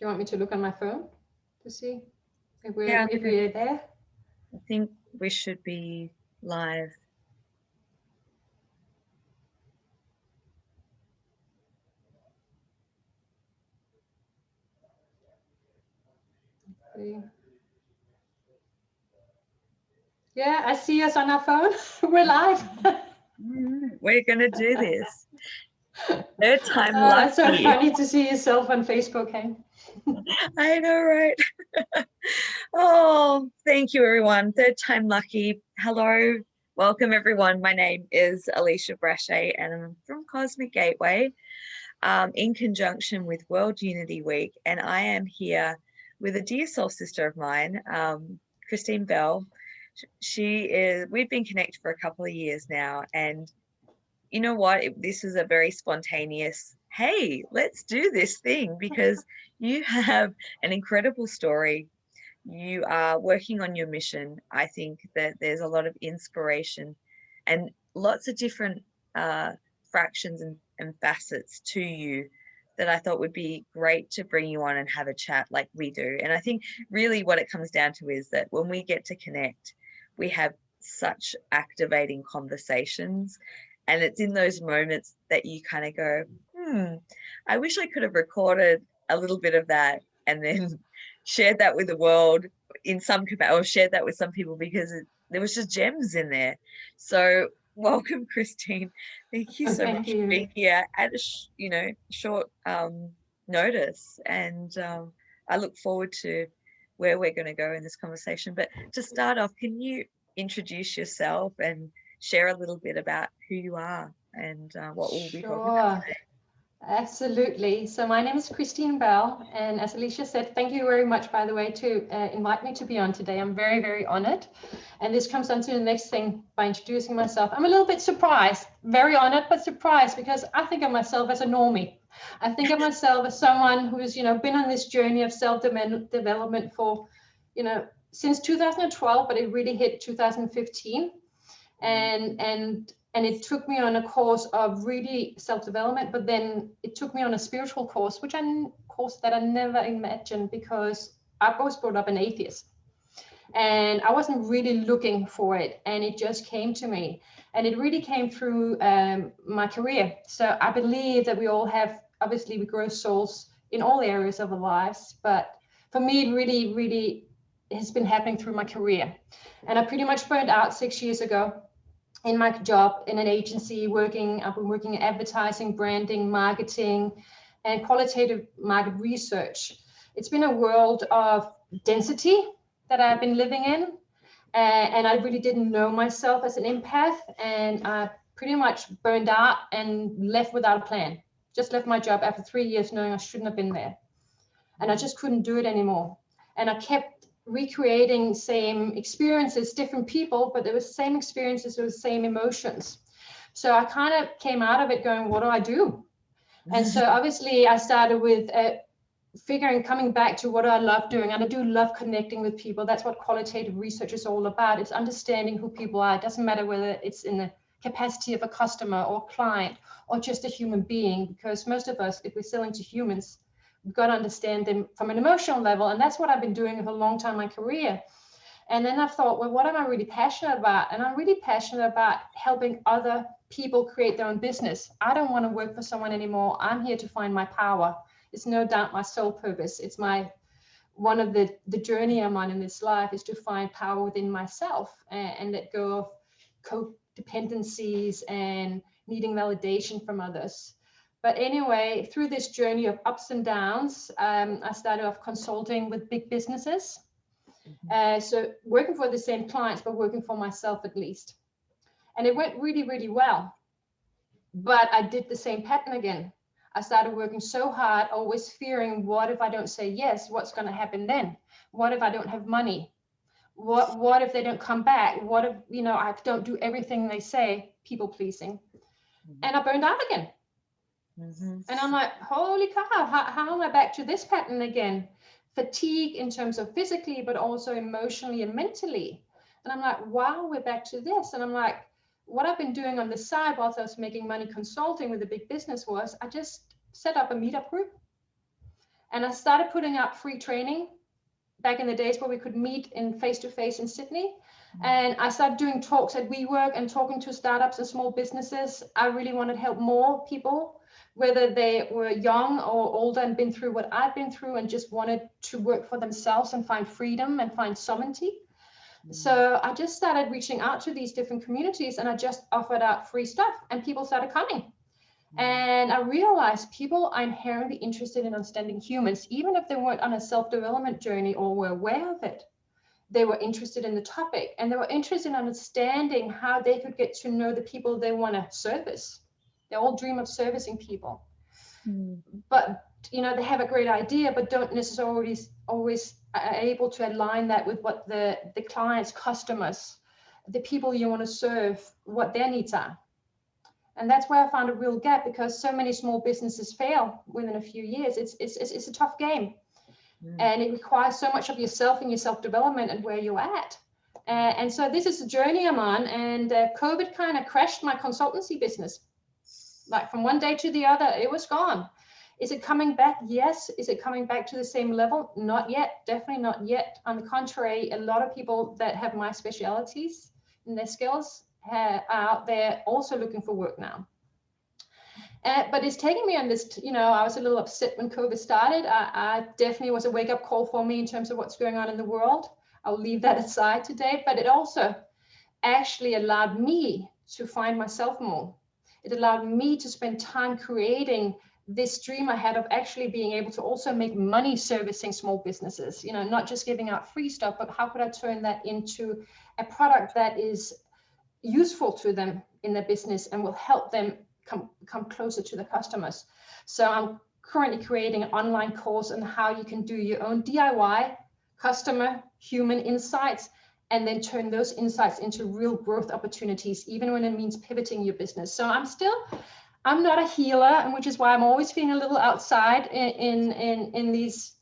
you want me to look on my phone to see if Yeah, we're there? I think we should be live. See. Yeah, I see us on our phone. We're live. We're going to do this. Third time That's so lucky. funny to see yourself on Facebook, hey? I know, right? Oh, thank you, everyone. Third time lucky. Hello. Welcome, everyone. My name is Alicia Brachet, and I'm from Cosmic Gateway in conjunction with World Unity Week. And I am here with a dear soul sister of mine, Kristine Bell. We've been connected for a couple of years now. And you know what? This is a very spontaneous, hey, let's do this thing because you have an incredible story. You are working on your mission. I think that there's a lot of inspiration and lots of different fractions and facets to you that I thought would be great to bring you on and have a chat like we do. And I think really what it comes down to is that when we get to connect, we have such activating conversations. And it's in those moments that you kind of go, I wish I could have recorded a little bit of that and then shared that with the world in some capacity, or shared that with some people because there was just gems in there. So welcome, Kristine. Thank you so Thank much for being you. here at short notice, and I look forward to where we're going to go in this conversation. But to start off, can you introduce yourself and share a little bit about who you are and what we'll be talking about Sure. today? Absolutely. So my name is Kristine Bell, and as Alicia said, thank you very much, by the way, to invite me to be on today. I'm very, very honored. And this comes on to the next thing by introducing myself. I'm a little bit surprised, very honored, but surprised because I think of myself as a normie. I think of myself as someone who's, been on this journey of self-development for, since 2012, but it really hit 2015. And it took me on a course of really self-development, but then it took me on a spiritual course, course that I never imagined because I was brought up an atheist and I wasn't really looking for it, and it just came to me, and it really came through my career. So I believe that we all have, obviously we grow souls in all areas of our lives, but for me it really, really has been happening through my career. And I pretty much burned out 6 years ago in my job in an agency I've been working in advertising, branding, marketing, and qualitative market research. It's been a world of density that I've been living in. And I really didn't know myself as an empath. And I pretty much burned out and left without a plan. Just left my job after 3 years knowing I shouldn't have been there. And I just couldn't do it anymore. And I kept recreating same experiences, different people, but it was same experiences, it was same emotions. So I kind of came out of it going, what do I do? And so obviously I started with coming back to what I love doing. And I do love connecting with people. That's what qualitative research is all about. It's understanding who people are. It doesn't matter whether it's in the capacity of a customer or client or just a human being, because most of us, if we're selling to humans, we've got to understand them from an emotional level. And that's what I've been doing for a long time in my career. And then I thought, well, what am I really passionate about? And I'm really passionate about helping other people create their own business. I don't want to work for someone anymore. I'm here to find my power. It's no doubt my sole purpose. It's one of the journey I'm on in this life is to find power within myself and let go of codependencies and needing validation from others. But anyway, through this journey of ups and downs, I started off consulting with big businesses. So working for the same clients, but working for myself at least. And it went really, really well. But I did the same pattern again. I started working so hard, always fearing, what if I don't say yes? What's going to happen then? What if I don't have money? What if they don't come back? What if, I don't do everything they say, people pleasing? And I burned out again. And I'm like, holy cow, how am I back to this pattern again? Fatigue in terms of physically, but also emotionally and mentally. And I'm like, wow, we're back to this. And I'm like, what I've been doing on the side whilst I was making money consulting with a big business was I just set up a meetup group. And I started putting out free training back in the days where we could meet in face-to-face in Sydney. And I started doing talks at WeWork and talking to startups and small businesses. I really wanted to help more people, whether they were young or older and been through what I've been through and just wanted to work for themselves and find freedom and find sovereignty. So I just started reaching out to these different communities, and I just offered out free stuff, and people started coming. And I realized people are inherently interested in understanding humans, even if they weren't on a self-development journey or were aware of it. They were interested in the topic, and they were interested in understanding how they could get to know the people they want to service. They all dream of servicing people. But they have a great idea, but don't necessarily always are able to align that with what the clients, customers, the people you want to serve, what their needs are. And that's where I found a real gap, because so many small businesses fail within a few years. It's a tough game, and it requires so much of yourself and your self-development and where you're at. And so this is the journey I'm on, and COVID kind of crashed my consultancy business. Like from one day to the other, it was gone. Is it coming back? Yes. Is it coming back to the same level? Not yet. Definitely not yet. On the contrary, a lot of people that have my specialities and their skills are out there also looking for work now. But it's taking me on this, I was a little upset when COVID started. I definitely was a wake-up call for me in terms of what's going on in the world. I'll leave that aside today, but it also actually allowed me to find myself more. It allowed me to spend time creating this dream I had of actually being able to also make money servicing small businesses, not just giving out free stuff, but how could I turn that into a product that is useful to them in their business and will help them come closer to the customers. So I'm currently creating an online course on how you can do your own DIY customer human insights, and then turn those insights into real growth opportunities, even when it means pivoting your business. So I'm not a healer, and which is why I'm always feeling a little outside in these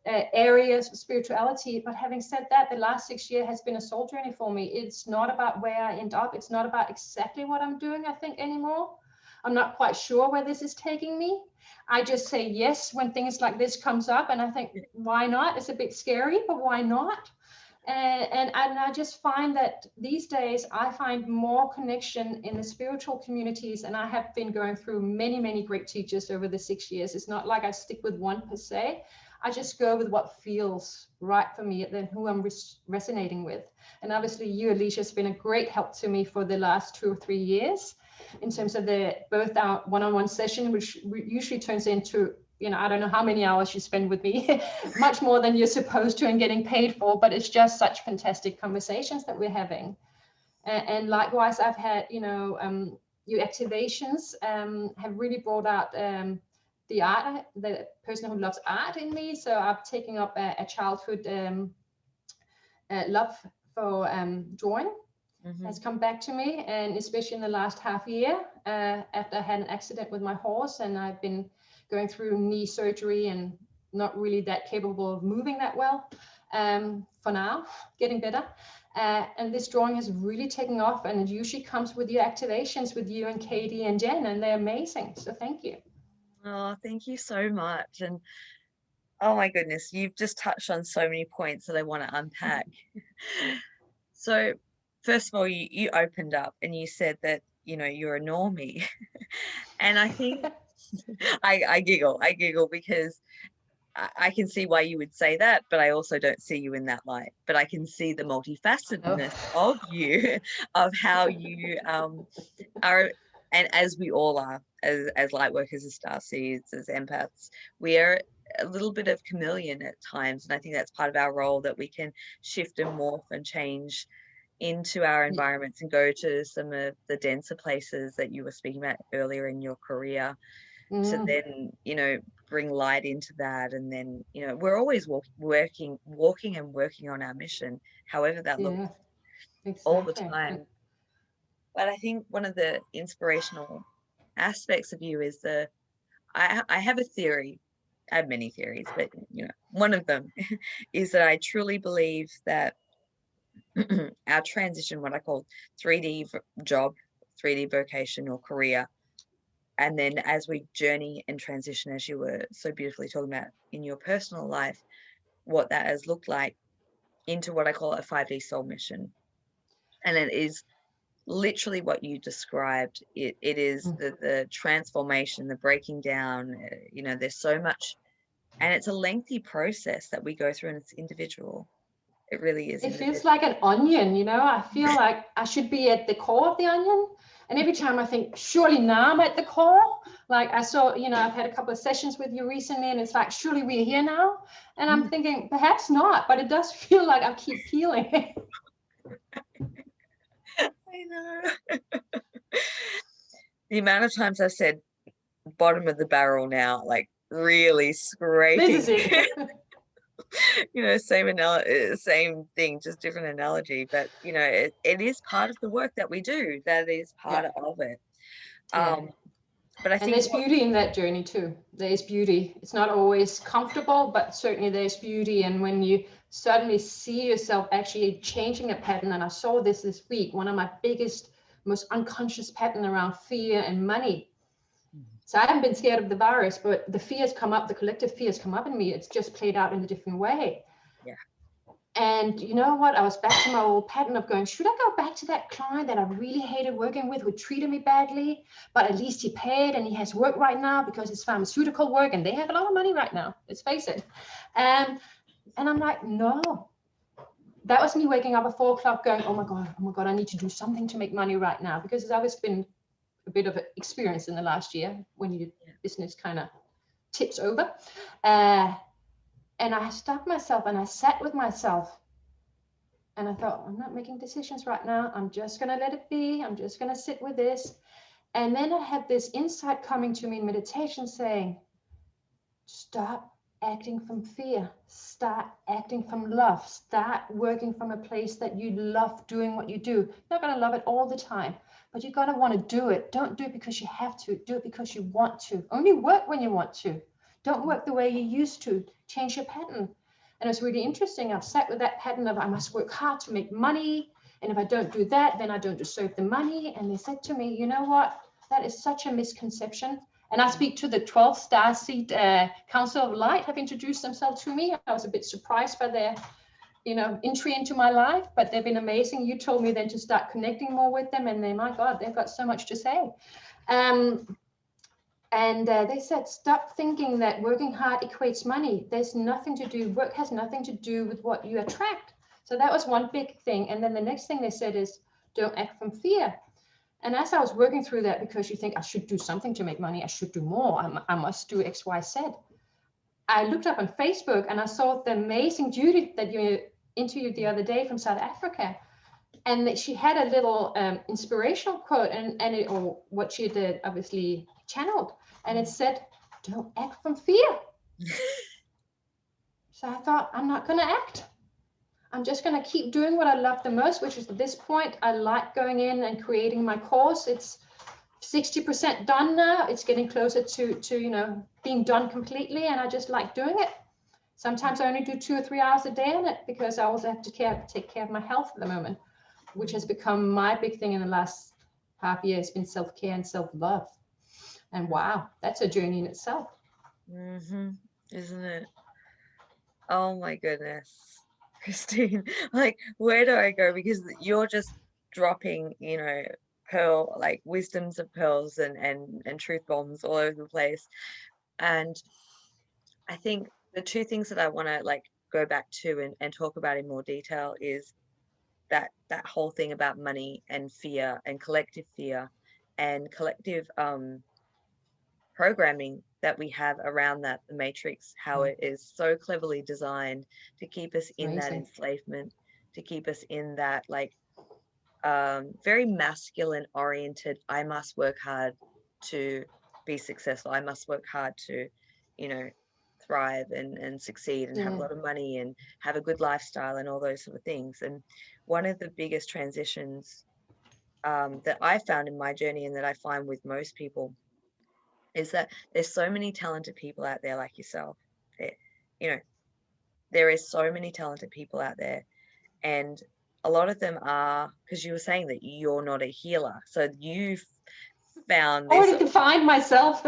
areas of spirituality. But having said that, the last 6 years has been a soul journey for me. It's not about where I end up. It's not about exactly what I'm doing, I think, anymore. I'm not quite sure where this is taking me. I just say yes when things like this comes up, and I think, why not? It's a bit scary, but why not? And I just find that these days I find more connection in the spiritual communities, and I have been going through many, many great teachers over the 6 years. It's not like I stick with one per se. I just go with what feels right for me and then who I'm resonating with. And obviously you, Alicia, has been a great help to me for the last 2 or 3 years in terms of both our one-on-one session, which usually turns into, I don't know how many hours you spend with me, much more than you're supposed to and getting paid for, but it's just such fantastic conversations that we're having. And likewise, I've had, your activations have really brought out the art, the person who loves art in me. So I'm taking up a childhood love for drawing. Has come back to me, and especially in the last half year, after I had an accident with my horse, and I've been going through knee surgery and not really that capable of moving that well for now, getting better. And this drawing has really taken off, and it usually comes with your activations with you and Katie and Jen, and they're amazing. So thank you. Oh, thank you so much. And oh my goodness, you've just touched on so many points that I want to unpack. So first of all, you opened up and you said that, you're a normie. And I think I giggle because I can see why you would say that, but I also don't see you in that light. But I can see the multifacetedness of you, of how you are, and as we all are, as light workers, as starseeds, as empaths, we are a little bit of chameleon at times. And I think that's part of our role, that we can shift and morph and change into our environments and go to some of the denser places that you were speaking about earlier in your career, to then bring light into that. And then we're always walking and working on our mission, however that looks, all the time. But I think one of the inspirational aspects of you is I have a theory. I have many theories, but one of them is that I truly believe that our transition, what I call 3D job, 3D vocation or career, And then as we journey and transition, as you were so beautifully talking about in your personal life, what that has looked like into what I call a 5D soul mission. And it is literally what you described. It is the transformation, the breaking down, there's so much, and it's a lengthy process that we go through, and it's individual. It really is It feels individual. like an onion, I feel like I should be at the core of the onion. And every time I think, surely now I'm at the core. Like I saw, I've had a couple of sessions with you recently, and it's like, surely we're here now. And I'm thinking, perhaps not, but it does feel like I keep peeling. I know. The amount of times I've said bottom of the barrel now, like really scraping. This is it. Same thing, just different analogy. But it is part of the work that we do. That is part of it. But I think there's beauty in that journey too. There's beauty. It's not always comfortable, but certainly there's beauty. And when you suddenly see yourself actually changing a pattern, and I saw this week, one of my biggest, most unconscious pattern around fear and money. So I haven't been scared of the virus, but the fears come up, the collective fears come up in me. It's just played out in a different way. Yeah. And you know what? I was back to my old pattern of going, should I go back to that client that I really hated working with, who treated me badly, but at least he paid and he has work right now because it's pharmaceutical work and they have a lot of money right now, let's face it. And I'm like, no. That was me waking up at 4 o'clock going, oh my God, I need to do something to make money right now, because it's always been a bit of an experience in the last year when your business kind of tips over. And I stopped myself and I sat with myself and I thought, I'm not making decisions right now. I'm just going to let it be. I'm just going to sit with this. And then I had this insight coming to me in meditation saying, stop acting from fear. Start acting from love. Start working from a place that you love doing what you do. You're not going to love it all the time, but you're going to want to do it. Don't do it because you have to. Do it because you want to. Only work when you want to. Don't work the way you used to. Change your pattern. And it's really interesting. I've sat with that pattern of I must work hard to make money. And if I don't do that, then I don't deserve the money. And they said to me, you know what? That is such a misconception. And I speak to the 12 star seed Council of Light have introduced themselves to me. I was a bit surprised by their entry into my life, but they've been amazing. You told me then to start connecting more with them, and my God, they've got so much to say. And they said, stop thinking that working hard equates money. There's nothing to do, work has nothing to do with what you attract. So that was one big thing. And then the next thing they said is, don't act from fear. And as I was working through that, because you think I should do something to make money, I should do more, I must do X, Y, Z. I looked up on Facebook and I saw the amazing Judy that you interviewed the other day from South Africa. And that she had a little inspirational quote or what she did obviously channeled. And it said, don't act from fear. So I thought, I'm not going to act. I'm just going to keep doing what I love the most, which is at this point, I like going in and creating my course. It's 60% done now. It's getting closer to being done completely. And I just like doing it. Sometimes I only do 2 or 3 hours a day on it because I also have to take care of my health at the moment, which has become my big thing in the last half year. It's been self-care and self-love. And wow, that's a journey in itself. Isn't it? Oh my goodness, Kristine, like, where do I go? Because you're just dropping, pearl, like wisdoms of pearls and truth bombs all over the place. And I think the two things that I want to like go back to and talk about in more detail is that whole thing about money and fear and collective fear and collective programming that we have around that, the matrix, how it is so cleverly designed to keep us in that enslavement, to keep us in that like very masculine oriented, I must work hard to be successful, I must work hard to thrive and succeed and have a lot of money and have a good lifestyle and all those sort of things. And one of the biggest transitions that I found in my journey, and that I find with most people, is that there's so many talented people out there like yourself. There is so many talented people out there, and a lot of them are, because you were saying that you're not a healer, so you found this. Already defined myself,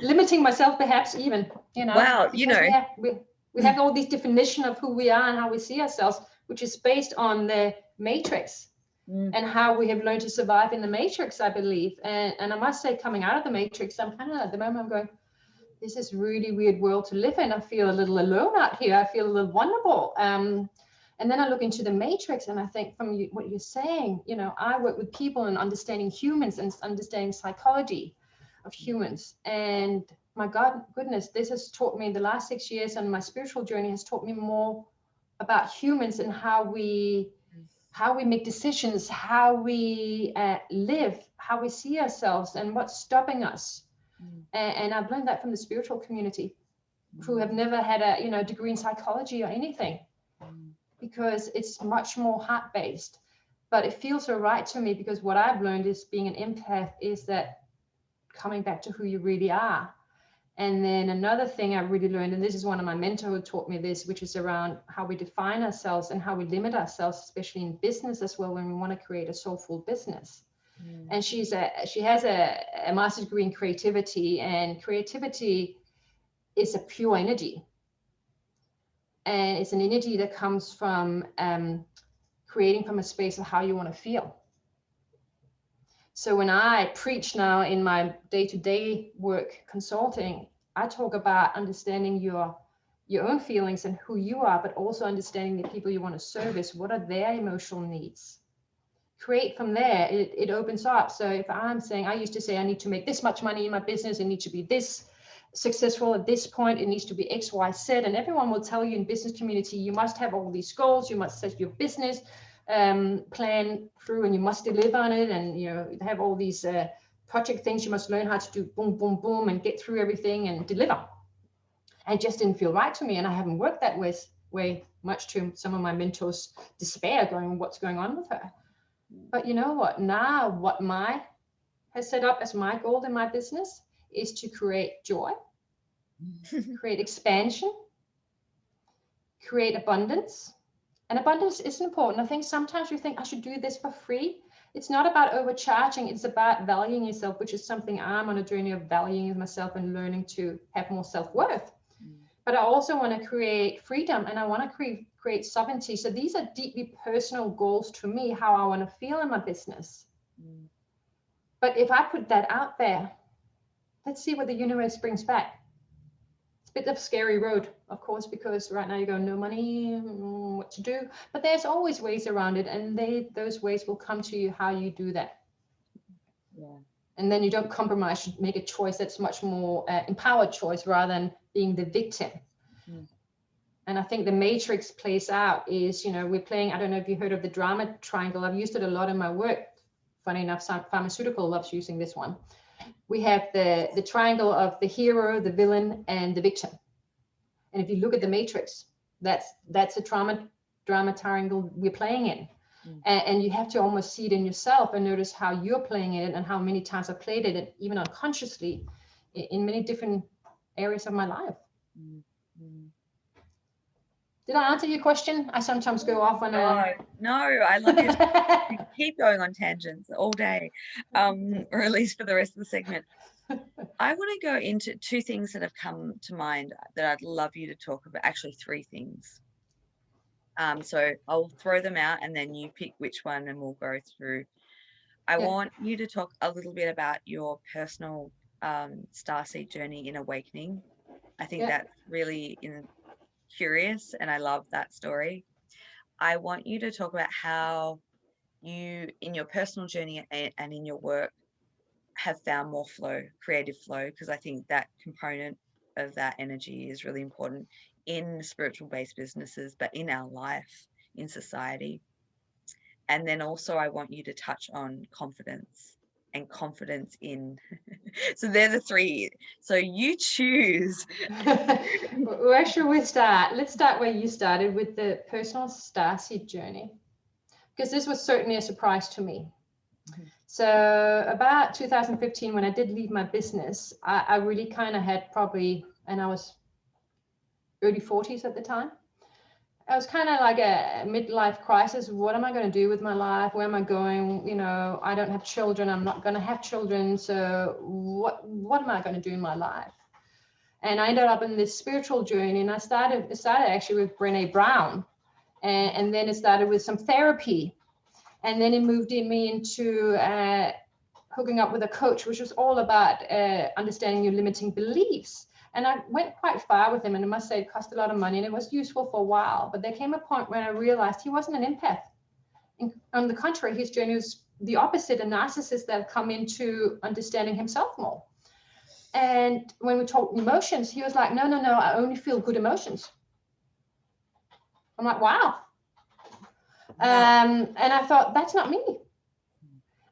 limiting myself perhaps even, Wow, we have all these definition of who we are and how we see ourselves, which is based on the matrix and how we have learned to survive in the matrix, I believe. And I must say, coming out of the matrix, I'm kind of at the moment, I'm going, this is really weird world to live in. I feel a little alone out here. I feel a little vulnerable. And then I look into the matrix and I think from what you're saying, I work with people and understanding humans and understanding psychology of humans. And my goodness, this has taught me the last 6 years, and my spiritual journey has taught me more about humans and how we make decisions, how we live, how we see ourselves, and what's stopping us. And I've learned that from the spiritual community, who have never had a degree in psychology or anything, because it's much more heart-based. But it feels so right to me, because what I've learned is being an empath is that coming back to who you really are. And then another thing I really learned, and this is one of my mentors who taught me this, which is around how we define ourselves and how we limit ourselves, especially in business as well, when we want to create a soulful business. And she has a master's degree in creativity, and creativity is a pure energy. And it's an energy that comes from creating from a space of how you want to feel. So when I preach now in my day-to-day work consulting, I talk about understanding your own feelings and who you are, but also understanding the people you want to service. What are their emotional needs? Create from there, it opens up. So if I'm saying, I used to say, I need to make this much money in my business, it needs to be this successful at this point, it needs to be X, Y, Z, and everyone will tell you in business community, you must have all these goals, you must set your business plan through, and you must deliver on it, and have all these project things you must learn how to do, boom, boom, boom, and get through everything and deliver. And it just didn't feel right to me, and I haven't worked that way much, to some of my mentors' despair, going, what's going on with her? But you know what? Now what has set up as my goal in my business is to create joy, create expansion, create abundance. And abundance is important. I think sometimes you think I should do this for free. It's not about overcharging. It's about valuing yourself, which is something I'm on a journey of valuing myself and learning to have more self-worth. But I also want to create freedom, and I want to create sovereignty. So these are deeply personal goals to me, how I want to feel in my business. But if I put that out there, let's see what the universe brings back. It's a bit of a scary road, of course, because right now you go, no money, what to do? But there's always ways around it, and those ways will come to you how you do that. And then you don't compromise, you make a choice that's much more empowered choice rather than being the victim. And I think the matrix plays out is, we're playing, I don't know if you heard of the drama triangle. I've used it a lot in my work. Funny enough, pharmaceutical loves using this one. We have the triangle of the hero, the villain, and the victim. And if you look at the matrix, that's a drama triangle we're playing in. And you have to almost see it in yourself and notice how you're playing it and how many times I've played it, even unconsciously, in many different areas of my life. Did I answer your question? I sometimes go off on a... No, I love you. Keep going on tangents all day, or at least for the rest of the segment. I want to go into two things that have come to mind that I'd love you to talk about. Actually, three things. So I'll throw them out and then you pick which one and we'll go through. I want you to talk a little bit about your personal starseed journey in awakening. I think that's really curious, and I love that story. I want you to talk about how you, in your personal journey and in your work, have found more flow, creative flow, because I think that component of that energy is really important in spiritual-based businesses, but in our life, in society. And then also I want you to touch on confidence and confidence in... So they're the three. So you choose. Where should we start? Let's start where you started, with the personal starseed journey, because this was certainly a surprise to me. So about 2015, when I did leave my business, I really kind of had probably, and I was early 40s at the time, I was kind of like a midlife crisis. What am I going to do with my life? Where am I going? You know, I don't have children. I'm not going to have children. So what am I going to do in my life? And I ended up in this spiritual journey, and it started actually with Brené Brown, and then it started with some therapy, and then it moved me into hooking up with a coach, which was all about understanding your limiting beliefs. And I went quite far with him, and I must say it cost a lot of money, and it was useful for a while. But there came a point when I realized he wasn't an empath. On the contrary, his journey was the opposite, a narcissist that had come into understanding himself more. And when we talked emotions, he was like, no, I only feel good emotions. I'm like, wow. And I thought, that's not me.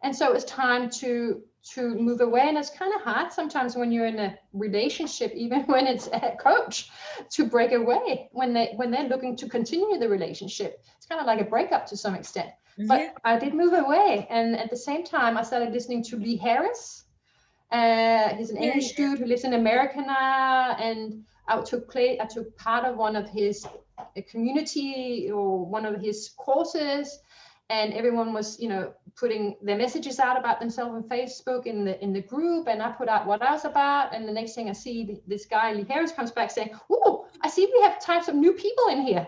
And so it was time to move away. And it's kind of hard sometimes when you're in a relationship, even when it's a coach, to break away when they're looking to continue the relationship. It's kind of like a breakup to some extent. But I did move away. And at the same time, I started listening to Lee Harris. He's an English dude who lives in America now. And I took part of one of his community or one of his courses. And everyone was, you know, putting their messages out about themselves on Facebook in the group, and I put out what I was about. And the next thing I see, this guy Lee Harris comes back saying, "Oh, I see we have types of new people in here.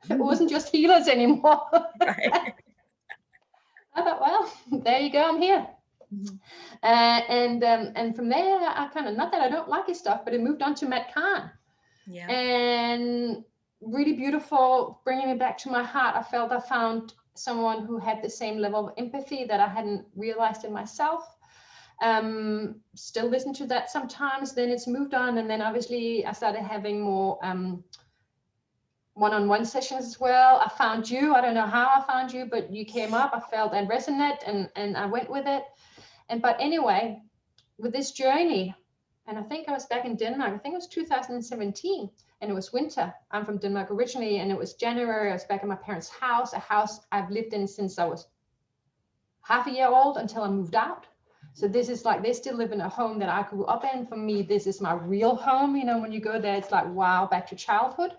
It wasn't just healers anymore." Right. I thought, well, there you go, I'm here. And from there, I kind of, not that I don't like his stuff, but it moved on to Matt Kahn. Yeah. And really beautiful, bringing me back to my heart. I felt I found someone who had the same level of empathy that I hadn't realized in myself. Still listen to that sometimes. Then it's moved on, and then obviously I started having more one-on-one sessions as well. I found you. I don't know how I found you, but you came up. I felt and resonate, and I went with it. But anyway, with this journey, and I think I was back in Denmark. I think it was 2017. And it was winter. I'm from Denmark originally, and it was January. I was back at my parents' house, a house I've lived in since I was half a year old until I moved out. So this is like, they still live in a home that I grew up in. For me, this is my real home. You know, when you go there, it's like, wow, back to childhood.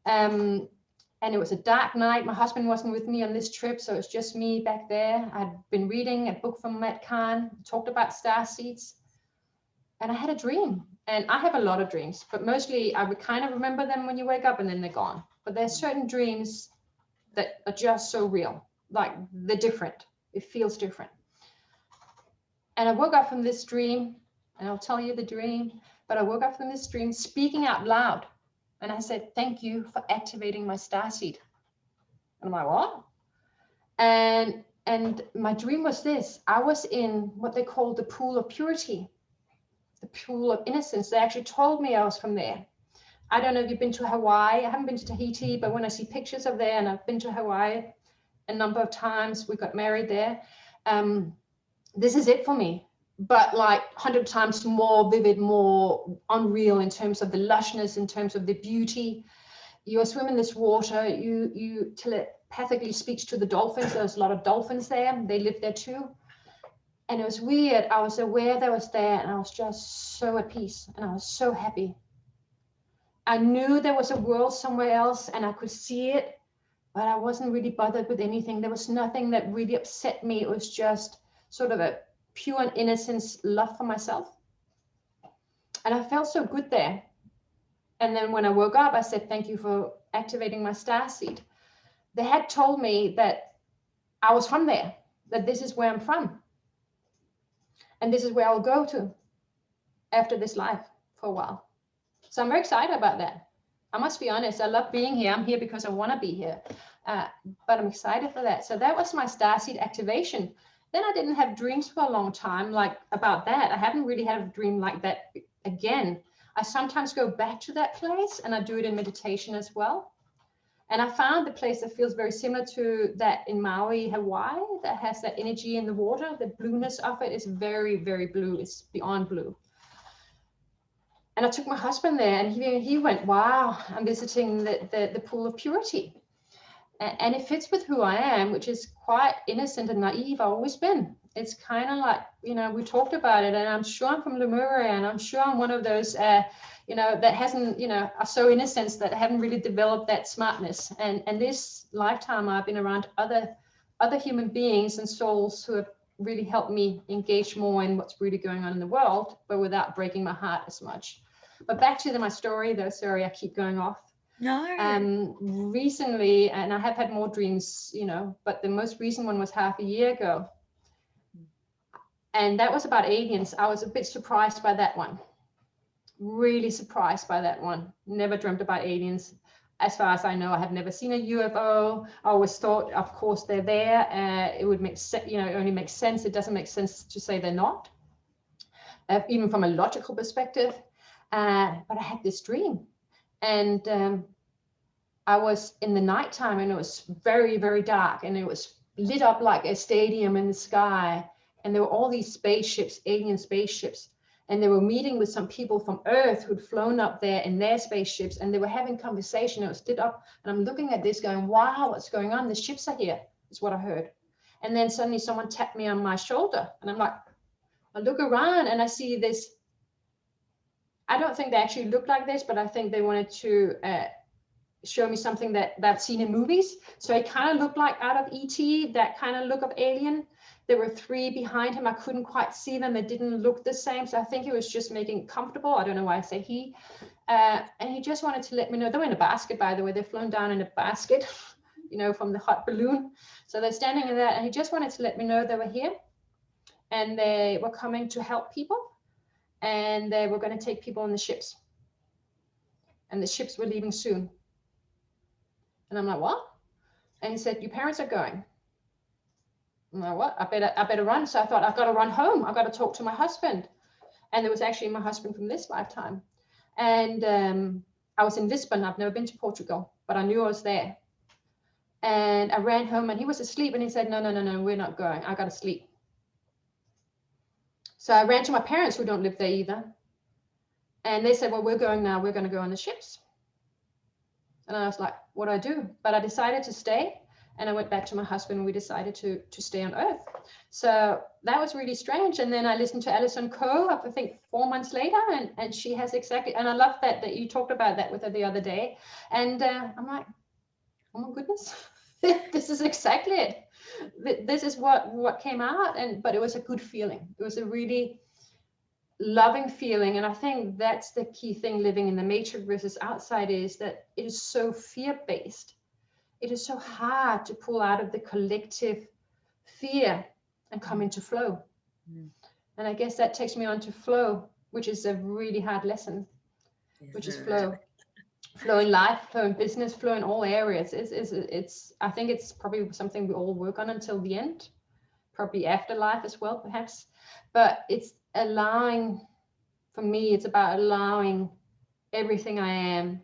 And it was a dark night. My husband wasn't with me on this trip, so it's just me back there. I'd been reading a book from Matt Kahn, talked about star seeds, and I had a dream. And I have a lot of dreams, but mostly I would kind of remember them when you wake up and then they're gone. But there's certain dreams that are just so real, like they're different. It feels different. And I woke up from this dream, and I'll tell you the dream, but I woke up from this dream speaking out loud. And I said, thank you for activating my starseed. And I'm like, what? And my dream was this. I was in what they call the pool of purity. The pool of innocence. They actually told me I was from there. I don't know if you've been to Hawaii. I haven't been to Tahiti, but when I see pictures of there, and I've been to Hawaii a number of times, we got married there. This is it for me, but like 100 times more vivid, more unreal in terms of the lushness, in terms of the beauty. You swim in this water, you telepathically speaks to the dolphins. There's a lot of dolphins there. They live there too. And it was weird. I was aware that was there, and I was just so at peace, and I was so happy. I knew there was a world somewhere else, and I could see it, but I wasn't really bothered with anything. There was nothing that really upset me. It was just sort of a pure and innocence love for myself. And I felt so good there. And then when I woke up, I said, thank you for activating my starseed. They had told me that I was from there, that this is where I'm from. And this is where I'll go to after this life for a while. So I'm very excited about that. I must be honest, I love being here. I'm here because I want to be here. But I'm excited for that. So that was my starseed activation. Then I didn't have dreams for a long time like about that. I haven't really had a dream like that again. I sometimes go back to that place, and I do it in meditation as well. And I found the place that feels very similar to that in Maui, Hawaii, that has that energy in the water. The blueness of it is very, very blue. It's beyond blue. And I took my husband there, and he went, wow, I'm visiting the pool of purity. And it fits with who I am, which is quite innocent and naive. I've always been. It's kind of like, we talked about it, and I'm sure I'm from Lemuria, and I'm sure I'm one of those, that hasn't, are so innocent that haven't really developed that smartness. And this lifetime, I've been around other human beings and souls who have really helped me engage more in what's really going on in the world, but without breaking my heart as much. But back to my story, though. Sorry, I keep going off. No. Recently, and I have had more dreams, but the most recent one was half a year ago. And that was about aliens. I was a bit surprised by that one. Really surprised by that one. Never dreamt about aliens. As far as I know, I have never seen a UFO. I always thought, of course, they're there. It would make sense, it only makes sense. It doesn't make sense to say they're not, even from a logical perspective. But I had this dream. And I was in the nighttime, and it was very, very dark, and it was lit up like a stadium in the sky. And there were all these spaceships, alien spaceships, and they were meeting with some people from Earth who'd flown up there in their spaceships, and they were having conversation. It was lit up, and I'm looking at this going, wow, what's going on? The ships are here, is what I heard. And then suddenly someone tapped me on my shoulder, and I'm like, I look around and I see this. I don't think they actually looked like this, but I think they wanted to show me something that I've seen in movies. So it kind of looked like out of E.T., that kind of look of alien. There were three behind him. I couldn't quite see them. They didn't look the same. So I think he was just making it comfortable. I don't know why I say he. And he just wanted to let me know. They were in a basket, by the way. They're flown down in a basket, from the hot balloon. So they're standing in there, and he just wanted to let me know they were here. And they were coming to help people. And they were going to take people on the ships. And the ships were leaving soon. And I'm like, what? And he said, your parents are going. I'm like, what? I better run. So I thought, I've got to run home. I've got to talk to my husband. And it was actually my husband from this lifetime. And I was in Lisbon. I've never been to Portugal, but I knew I was there. And I ran home, and he was asleep. And he said, no, we're not going. I got to sleep. So I ran to my parents, who don't live there either. And they said, well, we're going now. We're going to go on the ships. And I was like, what do I do? But I decided to stay. And I went back to my husband, and we decided to stay on Earth. So that was really strange. And then I listened to Alison Coe, I think 4 months later, and she has exactly, and I love that you talked about that with her the other day. And I'm like, oh my goodness, this is exactly it. This is what came out. But it was a good feeling. It was a really loving feeling. And I think that's the key thing living in the matrix versus outside, is that it is so fear-based. It is so hard to pull out of the collective fear and come into flow. And I guess that takes me on to flow, which is a really hard lesson, which is flow. Flow in life, flow in business, flow in all areas. It's I think it's probably something we all work on until the end, probably afterlife as well, perhaps. But it's allowing, for me, it's about allowing everything I am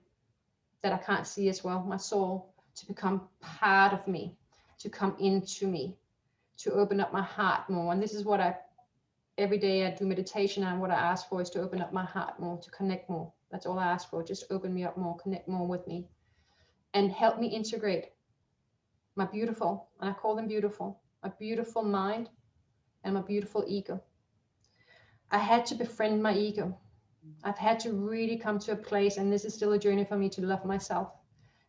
that I can't see as well, my soul, to become part of me, to come into me, to open up my heart more. And this is what every day I do meditation, and what I ask for is to open up my heart more, to connect more. That's all I ask for. Just open me up more, connect more with me, and help me integrate my beautiful, and I call them beautiful, my beautiful mind and my beautiful ego. I had to befriend my ego. I've had to really come to a place, and this is still a journey for me, to love myself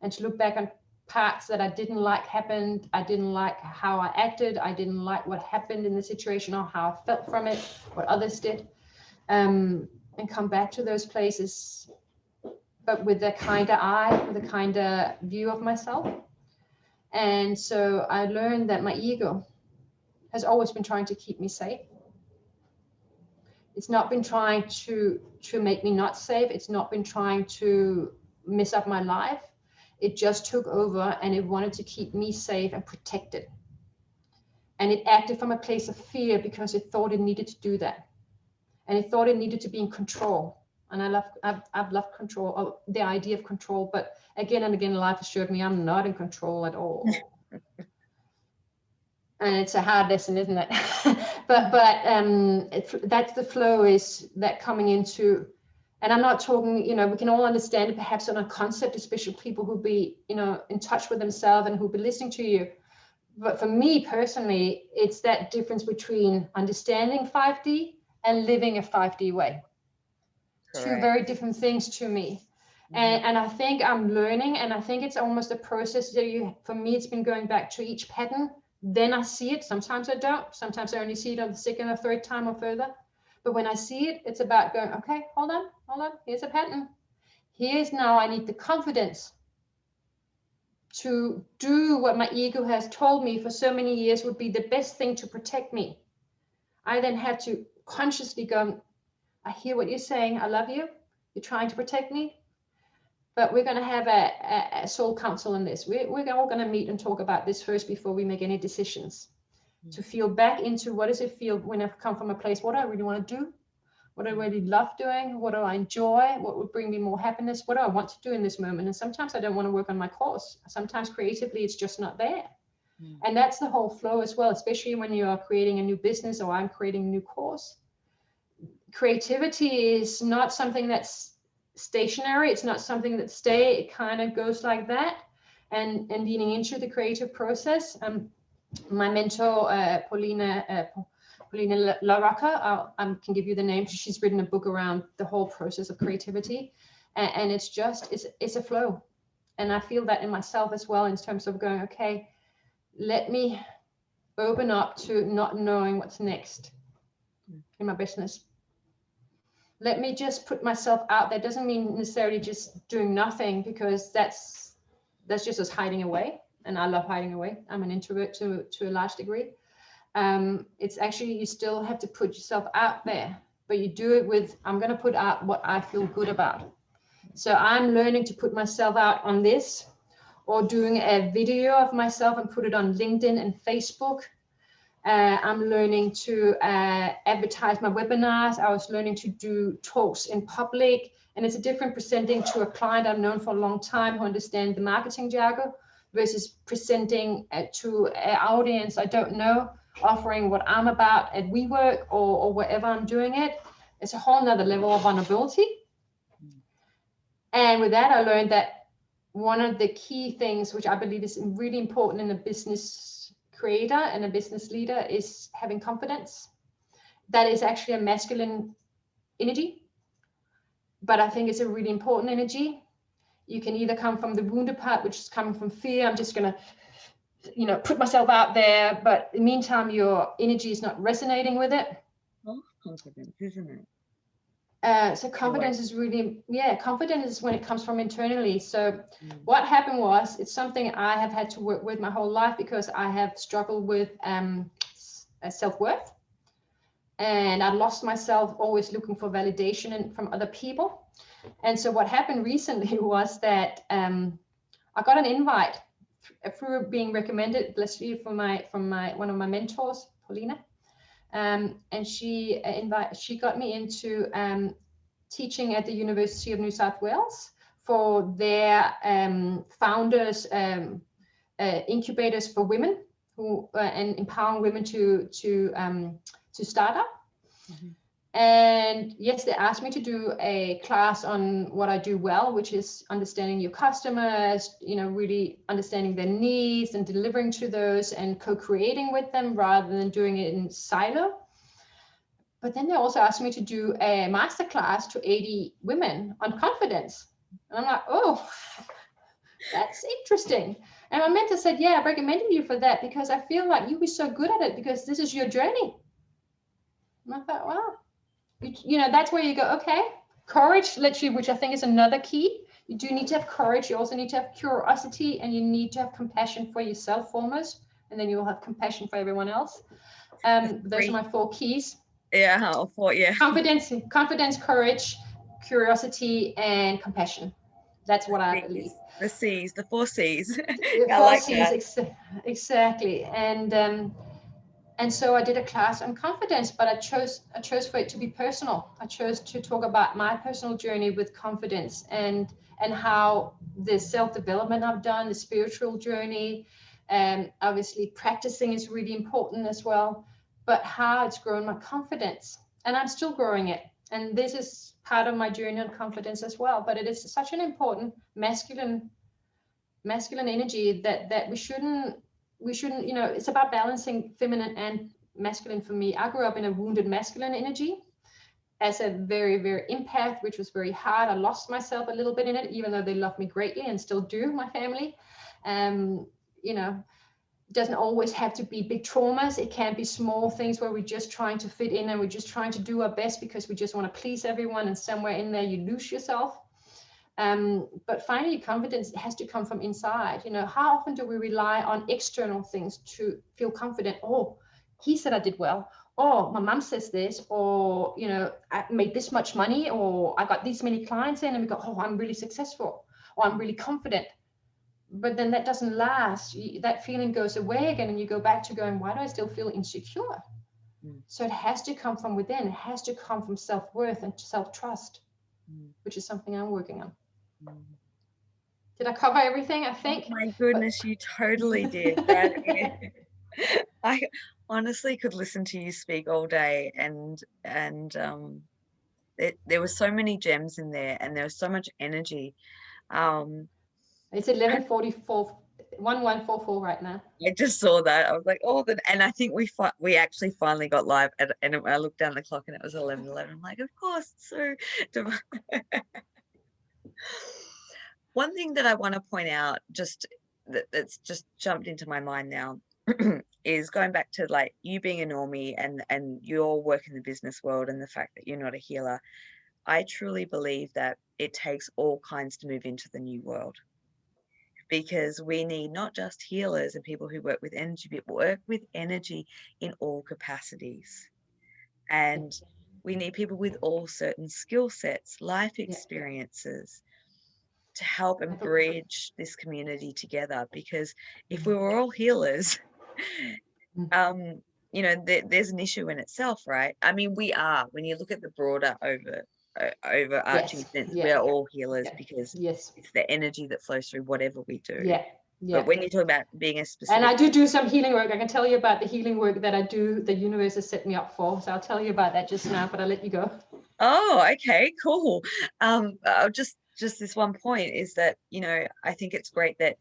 and to look back on parts that I didn't like happened. I didn't like how I acted. I didn't like what happened in the situation, or how I felt from it, what others did, and come back to those places, but with a kinder eye, with a kinder view of myself. And so I learned that my ego has always been trying to keep me safe. It's not been trying to make me not safe. It's not been trying to mess up my life. It just took over, and it wanted to keep me safe and protected. And it acted from a place of fear, because it thought it needed to do that. And it thought it needed to be in control. And I've loved control, or the idea of control. But again and again, life has showed me I'm not in control at all. And it's a hard lesson, isn't it? but that's the flow, is that coming into And I'm not talking, you know, we can all understand it perhaps on a concept, especially people who be, you know, in touch with themselves and who be listening to you. But for me personally, it's that difference between understanding 5D and living a 5D way. Correct. Two very different things to me. And I think I'm learning, and I think it's almost a process that for me, it's been going back to each pattern. Then I see it. Sometimes I don't. Sometimes I only see it on the second or third time or further. But when I see it, it's about going, okay, hold on. Here's a pattern. Here's now I need the confidence to do what my ego has told me for so many years would be the best thing to protect me. I then had to consciously go, I hear what you're saying. I love you. You're trying to protect me. But we're going to have a soul council on this. We're all going to meet and talk about this first before we make any decisions. To feel back into what does it feel when I've come from a place, what do I really want to do? What do I really love doing? What do I enjoy? What would bring me more happiness? What do I want to do in this moment? And sometimes I don't want to work on my course. Sometimes creatively, it's just not there. And that's the whole flow as well, especially when you are creating a new business or I'm creating a new course. Creativity is not something that's stationary. It's not something that stays. It kind of goes like that. And leaning into the creative process. My mentor, Paulina LaRocca, I can give you the name. She's written a book around the whole process of creativity. And it's a flow. And I feel that in myself as well, in terms of going, okay, let me open up to not knowing what's next in my business. Let me just put myself out there. Doesn't mean necessarily just doing nothing, because that's just us hiding away. And I love hiding away. I'm an introvert to a large degree. It's actually, you still have to put yourself out there, but you do it with, I'm going to put out what I feel good about. So I'm learning to put myself out on this, or doing a video of myself and put it on LinkedIn and Facebook. I'm learning to advertise my webinars. I was learning to do talks in public, and it's a different presenting to a client I've known for a long time who understand the marketing jargon versus presenting to an audience I don't know, offering what I'm about at WeWork or wherever I'm doing it. It's a whole nother level of vulnerability. And with that, I learned that one of the key things, which I believe is really important in a business creator and a business leader, is having confidence. That is actually a masculine energy, but I think it's a really important energy. You can either come from the wounded part, which is coming from fear. I'm just going to, put myself out there. But in the meantime, your energy is not resonating with it. Oh, confidence, isn't it? So confidence is really, confidence is when it comes from internally. So what happened was, it's something I have had to work with my whole life, because I have struggled with self-worth. And I lost myself always looking for validation from other people. And so what happened recently was that I got an invite through being recommended, bless you, from one of my mentors, Paulina. And she got me into teaching at the University of New South Wales for their founders, incubators for women, who and empowering women to start up. And yes, they asked me to do a class on what I do well, which is understanding your customers, really understanding their needs and delivering to those and co-creating with them rather than doing it in silo. But then they also asked me to do a masterclass to 80 women on confidence. And I'm like, oh, that's interesting. And my mentor said, yeah, I recommended you for that because I feel like you'll be so good at it because this is your journey. And I thought, wow. That's where you go, okay, courage, literally, which I think is another key. You do need to have courage. You also need to have curiosity, and you need to have compassion for yourself foremost, and then you'll have compassion for everyone else. Those are my 4 keys. Yeah, 4, yeah. Confidence, courage, curiosity, and compassion. That's what I believe. The C's, the 4 C's. I like C's, exactly. And so I did a class on confidence, but I chose for it to be personal. I chose to talk about my personal journey with confidence and how the self-development I've done, the spiritual journey, and obviously practicing is really important as well, but how it's grown my confidence. And I'm still growing it. And this is part of my journey on confidence as well. But it is such an important masculine energy that we shouldn't, you know, it's about balancing feminine and masculine. For me, I grew up in a wounded masculine energy as a very, very empath, which was very hard. I lost myself a little bit in it, even though they love me greatly and still do, my family. You know, it doesn't always have to be big traumas. It can be small things where we're just trying to fit in and we're just trying to do our best because we just want to please everyone. And somewhere in there, you lose yourself. But finally, confidence has to come from inside. You know, how often do we rely on external things to feel confident? Oh, he said I did well. Oh, my mom says this, or, you know, I made this much money, or I got these many clients in, and we go, oh, I'm really successful, or I'm really confident. But then that doesn't last. That feeling goes away again, and you go back to going, why do I still feel insecure? So it has to come from within. It has to come from self-worth and self-trust, which is something I'm working on. Did I cover everything, I think? Oh my goodness, you totally did. I honestly could listen to you speak all day, and there were so many gems in there, and there was so much energy. It's 11:44, 11:44 right now. I just saw that. I was like, oh, and I think we actually finally got live, and I looked down the clock and it was 11:11. I'm like, of course. So one thing that I want to point out, just that's just jumped into my mind now, is going back to like you being a normie and your work in the business world and the fact that you're not a healer. I truly believe that it takes all kinds to move into the new world, because we need not just healers and people who work with energy, but work with energy in all capacities. And we need people with all certain skill sets, life experiences, to help and bridge this community together. Because if we were all healers, you know, there's an issue in itself, right? I mean, we are, when you look at the broader overarching sense, we are all healers, because it's the energy that flows through whatever we do. But when you talk about being a specific, and I do some healing work. I can tell you about the healing work that I do, the universe has set me up for. So I'll tell you about that just now, but I'll let you go. Oh, okay, cool. Just this one point is that, you know, I think it's great that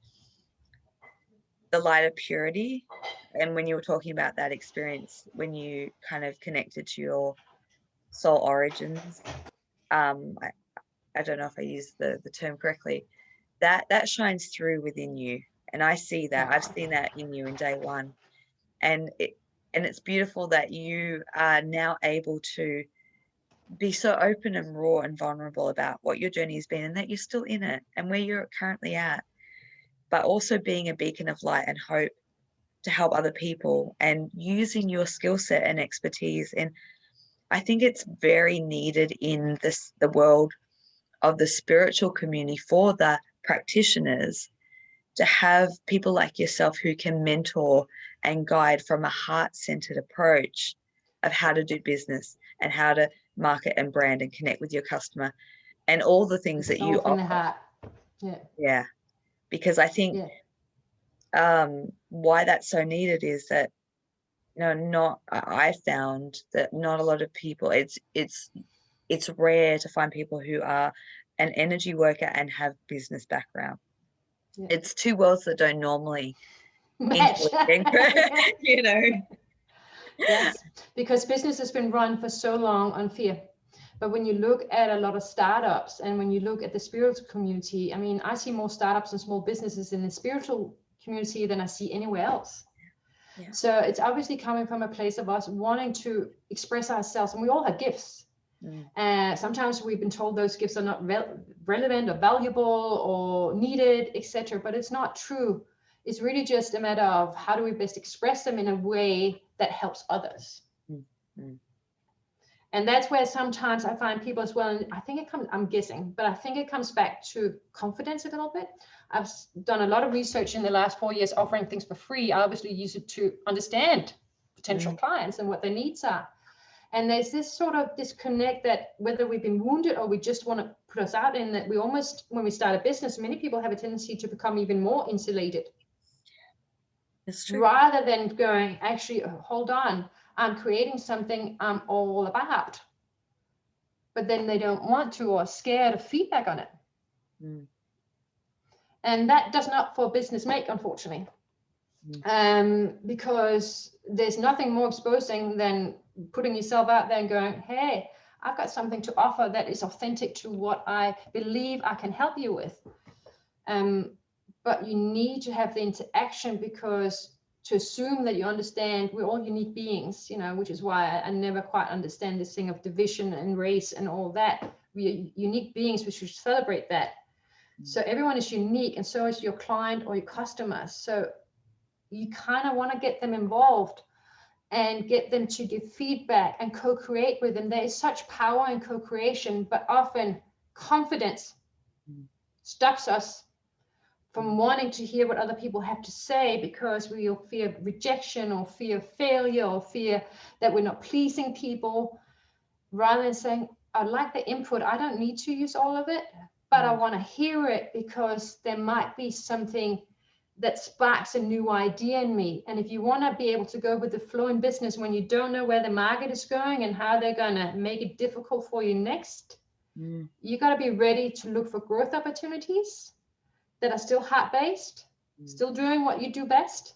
the light of purity, and when you were talking about that experience, when you kind of connected to your soul origins, I don't know if I used the term correctly, that shines through within you. And I see that. I've seen that in you in day one. And it's beautiful that you are now able to be so open and raw and vulnerable about what your journey has been, and that you're still in it and where you're currently at, but also being a beacon of light and hope to help other people and using your skill set and expertise. And I think it's very needed in the world of the spiritual community, for the practitioners, to have people like yourself who can mentor and guide from a heart-centered approach of how to do business and how to market and brand and connect with your customer and all the things that you offer. The heart. Yeah, because I think why that's so needed is that, you know, I found that not a lot of people, it's rare to find people who are an energy worker and have business background. It's two worlds that don't normally match. You know. Yes, because business has been run for so long on fear. But when you look at a lot of startups, and when you look at the spiritual community, I mean, I see more startups and small businesses in the spiritual community than I see anywhere else. Yeah. So it's obviously coming from a place of us wanting to express ourselves, and we all have gifts. Sometimes we've been told those gifts are not relevant or valuable or needed, etc. But it's not true. It's really just a matter of how do we best express them in a way that helps others. And that's where sometimes I find people as well, and I think it comes, I'm guessing, but I think it comes back to confidence a little bit. I've done a lot of research in the last 4 years offering things for free. I obviously use it to understand potential clients and what their needs are. And there's this sort of disconnect that whether we've been wounded or we just want to put us out in, that we almost, when we start a business, many people have a tendency to become even more insulated. It's true. Rather than going, actually, hold on, I'm creating something I'm all about. but then they don't want to or are scared of feedback on it. And that does not for business make, unfortunately. Because there's nothing more exposing than putting yourself out there and going, hey, I've got something to offer that is authentic to what I believe I can help you with. But you need to have the interaction, because to assume that you understand we're all unique beings, which is why I never quite understand this thing of division and race and all that. We're unique beings. We should celebrate that. So everyone is unique, and so is your client or your customer. So you kind of want to get them involved and get them to give feedback and co-create with them. There is such power in co-creation, but often confidence stops us from wanting to hear what other people have to say, because we fear rejection or fear failure or fear that we're not pleasing people, rather than saying, I like the input. I don't need to use all of it, but I want to hear it, because there might be something that sparks a new idea in me. And if you want to be able to go with the flow in business when you don't know where the market is going and how they're going to make it difficult for you next, you got to be ready to look for growth opportunities that are still heart-based, still doing what you do best,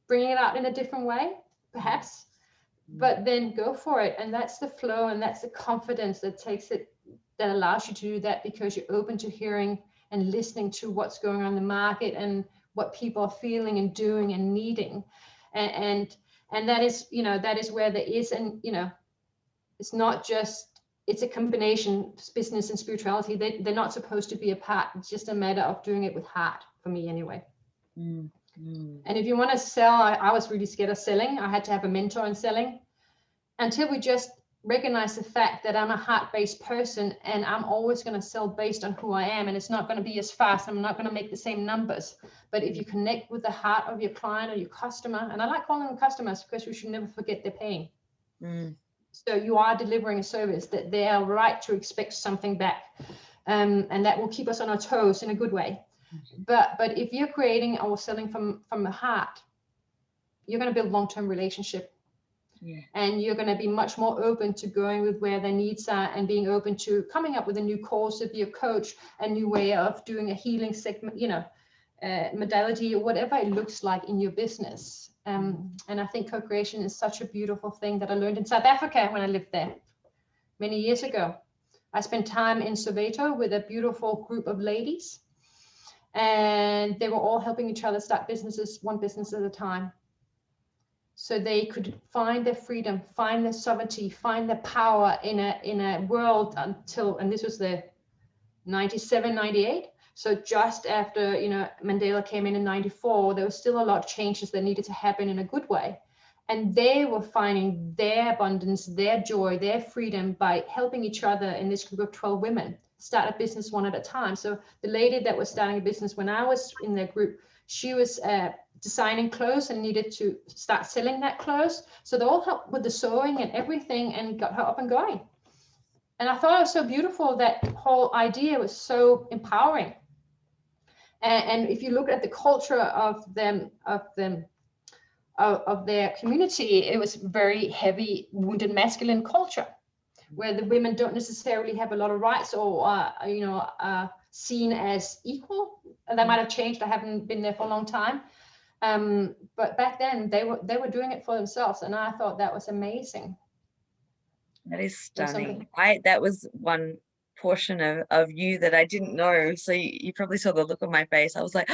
bringing it out in a different way, perhaps, but then go for it. And that's the flow, and that's the confidence that takes it, that allows you to do that, because you're open to hearing and listening to what's going on in the market and what people are feeling and doing and needing. And that is, that is where there is, and, it's not just, it's a combination, business and spirituality. They're not supposed to be apart. It's just a matter of doing it with heart, for me anyway. And if you want to sell, I was really scared of selling. I had to have a mentor in selling, until we just recognize the fact that I'm a heart-based person, and I'm always going to sell based on who I am, and it's not going to be as fast. I'm not going to make the same numbers. But if you connect with the heart of your client or your customer, and I like calling them customers, because we should never forget they're paying. So you are delivering a service that they are right to expect something back, and that will keep us on our toes in a good way. But if you're creating or selling from the heart, you're going to build long-term relationship. And you're going to be much more open to going with where their needs are, and being open to coming up with a new course, if you're a coach, a new way of doing a healing segment, modality, or whatever it looks like in your business. And I think co-creation is such a beautiful thing that I learned in South Africa when I lived there many years ago. I spent time in Soweto with a beautiful group of ladies, and they were all helping each other start businesses, one business at a time. So they could find their freedom, find their sovereignty, find their power in a world until, and this was the 97, 98. So just after, Mandela came in 94, there was still a lot of changes that needed to happen in a good way. And they were finding their abundance, their joy, their freedom by helping each other in this group of 12 women start a business one at a time. So the lady that was starting a business when I was in their group, she was designing clothes and needed to start selling that clothes. So they all helped with the sewing and everything and got her up and going. And I thought it was so beautiful. That whole idea was so empowering. And if you look at the culture of their community, it was very heavy wounded masculine culture, where the women don't necessarily have a lot of rights or are seen as equal. And that might have changed. I haven't been there for a long time. But back then they were doing it for themselves, and I thought that was amazing. That is stunning. That was one portion of you that I didn't know. So you probably saw the look on my face. I was like,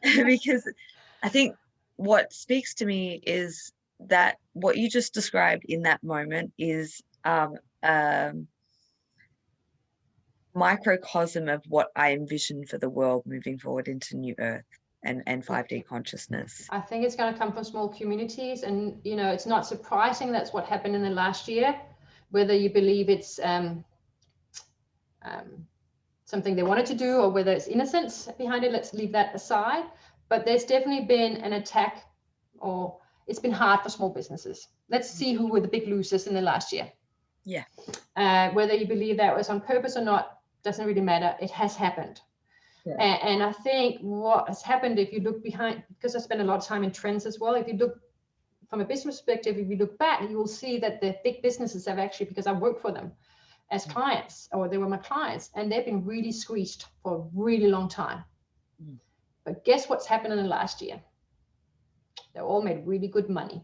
because I think what speaks to me is that what you just described in that moment is microcosm of what I envision for the world moving forward into New Earth and 5D consciousness. I think it's going to come from small communities, and it's not surprising that's what happened in the last year. Whether you believe it's something they wanted to do, or whether it's innocence behind it, let's leave that aside. But there's definitely been an attack, or it's been hard for small businesses. Let's see who were the big losers in the last year. Yeah. Whether you believe that was on purpose or not, doesn't really matter. It has happened. Yeah. And I think what has happened, if you look behind, because I spend a lot of time in trends as well, if you look from a business perspective, if you look back, you will see that the big businesses have actually, because I work for them, as clients, or they were my clients, and they've been really squeezed for a really long time. But guess what's happened in the last year? They all made really good money.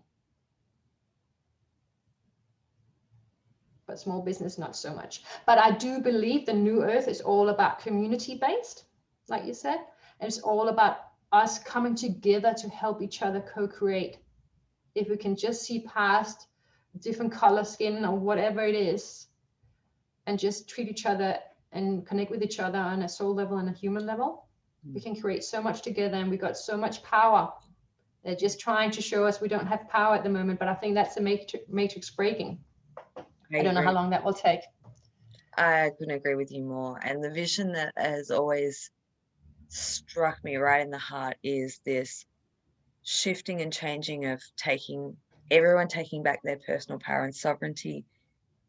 But small business, not so much. But I do believe the new earth is all about community-based, like you said. And it's all about us coming together to help each other co-create. If we can just see past different color skin or whatever it is, and just treat each other and connect with each other on a soul level and a human level, we can create so much together, and we got so much power. They're just trying to show us we don't have power at the moment, but I think that's the matrix breaking. I don't know how long that will take. I couldn't agree with you more. And the vision that has always struck me right in the heart is this shifting and changing of everyone taking back their personal power and sovereignty,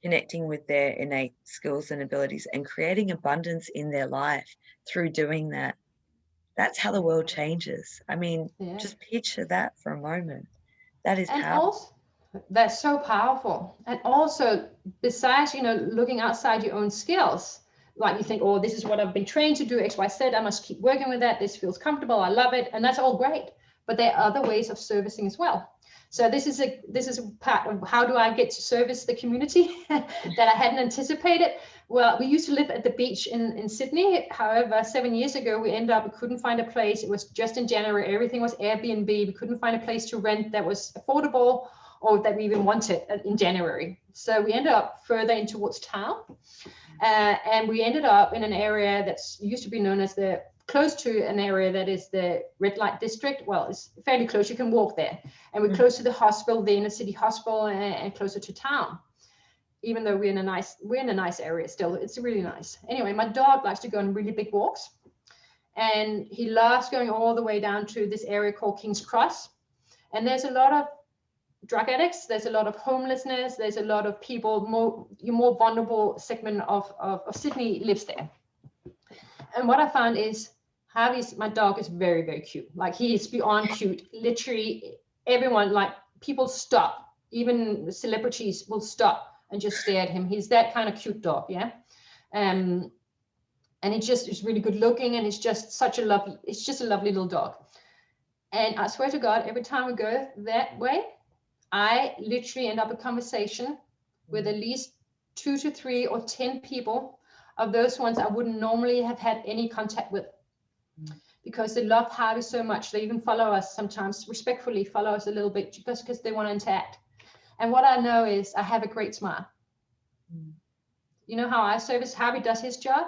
connecting with their innate skills and abilities, and creating abundance in their life through doing that. That's how the world changes. I mean, just picture that for a moment. That is powerful. That's so powerful. And also, besides, looking outside your own skills, like you think, oh, this is what I've been trained to do, X, Y, Z, I must keep working with that. This feels comfortable. I love it. And that's all great. But there are other ways of servicing as well. So this is a part of how do I get to service the community that I hadn't anticipated. Well, we used to live at the beach in Sydney. However, 7 years ago, we couldn't find a place. It was just in January. Everything was Airbnb. We couldn't find a place to rent that was affordable or that we even wanted in January. So we ended up further in towards town. And we ended up in an area that's used to be known as close to an area that is the red light district. Well, it's fairly close. You can walk there. And we're close to the hospital, the inner city hospital, and closer to town. Even though we're in a nice area still, it's really nice. Anyway, my dog likes to go on really big walks, and he loves going all the way down to this area called King's Cross. And there's a lot of drug addicts, there's a lot of homelessness, there's a lot of people, your more vulnerable segment of Sydney lives there. And what I found is my dog is very, very cute. Like, he is beyond cute. Literally everyone, like, people stop, even celebrities will stop and just stare at him. He's that kind of cute dog, yeah. And he just is really good looking, and it's just a lovely little dog. And I swear to God, every time we go that way, I literally end up a conversation with at least 2 to 3 or 10 people of those ones I wouldn't normally have had any contact with, because they love Harvey so much. They even follow us sometimes, respectfully follow us a little bit, just because they want to interact. And what I know is I have a great smile. You know how I service Harvey does his job?